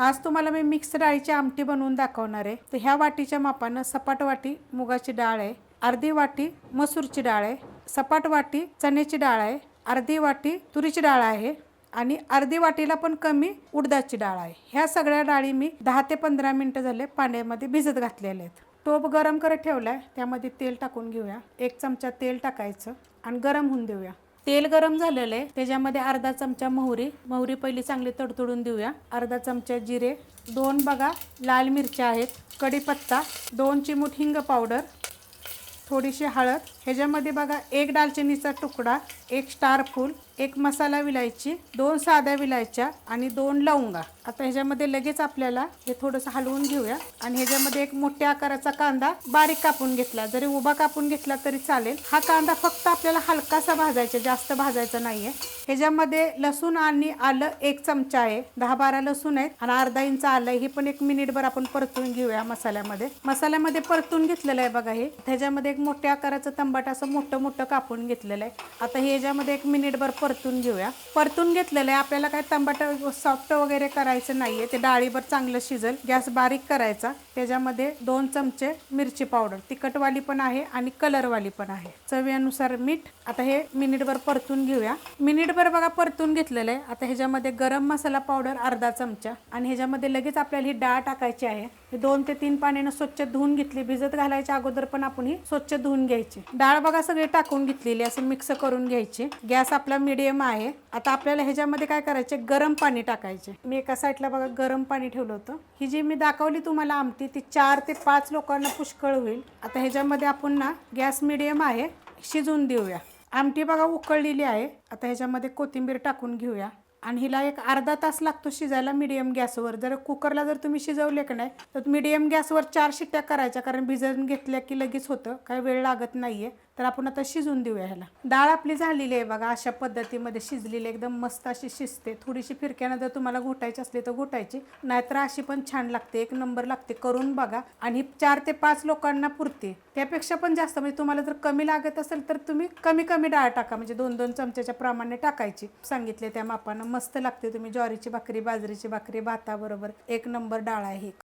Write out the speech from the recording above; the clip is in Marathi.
आज तुम्हाला मी मिक्स डाळीची आमटी बनवून दाखवणार आहे। तर ह्या वाटीच्या मापानं सपाट वाटी मुगाची डाळ आहे, अर्धी वाटी मसूरची डाळ आहे, सपाट वाटी चण्याची डाळ आहे, अर्धी वाटी तुरीची डाळ आहे आणि अर्धी वाटीला पण कमी उडदाची डाळ आहे। ह्या सगळ्या डाळी मी 10 ते 15 मिनिटं झाले पाण्यामध्ये भिजत घातलेले आहेत। टोप गरम करत ठेवलाय, त्यामध्ये तेल टाकून घेऊया। 1 चमचा तेल टाकायचं आणि गरम होऊन देऊया। तेल गरम झालेलं आहे, त्याच्यामध्ये अर्धा चमचा मोहरी पहिली चांगली तडतडून देऊया। अर्धा चमचा जिरे, 2 बघा लाल मिरच्या आहेत, कढीपत्ता, 2 चिमूट हिंग पावडर, थोडीशी हळद, ह्याच्यामध्ये बघा 1 दालचिनीचा तुकडा, 1 स्टार फूल, 1 मसाला विलायची, 2 साध्या विलायच्या आणि 2 लवंगा। आता ह्याच्यामध्ये लगेच आपल्याला हे थोडंसं हलवून घेऊया आणि ह्याच्यामध्ये 1 मोठ्या आकाराचा कांदा बारीक कापून घेतला, जरी उभा कापून घेतला तरी चालेल। हा कांदा फक्त आपल्याला हलकासा भाजायचा, जास्त भाजायचा नाहीये। ह्याच्यामध्ये लसूण आणि आलं 1 चमचा आहे, 10-12 लसूण आहेत आणि अर्धा इंच आलं, हे पण 1 मिनिटभर आपण परतून घेऊया मसाल्यामध्ये परतून घेतलेलं आहे बघा। हे ह्याच्यामध्ये 1 मोठ्या आकाराचं तंबाट असं मोठं मोठं कापून घेतलेलं आहे। आता हे ह्याच्यामध्ये 1 मिनिटभर परतून घेऊया। परतून घेतलेलं आहे, आपल्याला काय तंबाट सॉफ्ट वगैरे करायचं नाहीये, ते डाळीवर चांगलं शिजेल। गॅस बारीक करायचा, त्याच्यामध्ये 2 चमचे मिरची पावडर, तिखटवाली पण आहे आणि कलरवाली पण आहे, चवीनुसार मीठ। आता हे मिनिटभर परतून घेऊया। मिनिटभर बघा परतून घेतलेलं आहे। आता ह्याच्यामध्ये गरम मसाला पावडर अर्धा चमचा आणि ह्याच्यामध्ये लगेच आपल्याला ही डाळ टाकायची आहे। 2 ते 3 पाण्यानं स्वच्छ धुवून घेतली, भिजत घालायच्या अगोदर पण आपण ही स्वच्छ धुवून घ्यायची। डाळ बघा सगळी टाकून घेतलेली, असं मिक्स करून घ्यायची। गॅस आपला मीडियम आहे। आता आपल्याला ह्याच्यामध्ये काय करायचे, गरम पाणी टाकायचे। मी एका साईडला बघा गरम पाणी ठेवलं होतं। ही जी मी दाखवली तुम्हाला आमटी, ती 4 ते 5 लोकांना पुष्कळ होईल। आता ह्याच्यामध्ये आपण ना गॅस मीडियम आहे, शिजवून देऊया। आमटी बघा उकळलेली आहे। आता ह्याच्यामध्ये कोथिंबीर टाकून घेऊया आणि हिला 1 अर्धा तास लागतो शिजायला मीडियम गॅसवर। जर कुकरला जर तुम्ही शिजवले की नाही तर मीडियम गॅसवर 4 शिट्ट्या करायच्या, कारण भिजवून घेतल्या की लगेच होतं, काही वेळ लागत नाहीये। तर आपण आता शिजून देऊया ह्याला। डाळ आपली झालेली आहे बघा, अशा पद्धतीमध्ये शिजलेली, एकदम मस्त अशी शिजते। थोडीशी फिरक्यानं जर तुम्हाला घोटायची असली तर घोटायची, नाहीतर अशी पण छान लागते, 1 नंबर लागते, करून बघा। आणि 4 ते 5 लोकांना पुरते, त्यापेक्षा पण जास्त। म्हणजे तुम्हाला जर कमी लागत असेल तर तुम्ही कमी डाळ टाका, म्हणजे 2-2 चमच्याच्या प्रमाणे टाकायची, सांगितले त्या मापानं। मस्त लागते। तुम्ही ज्वारीची भाकरी, बाजरीची भाकरी, भाताबरोबर 1 नंबर डाळ आहे ही।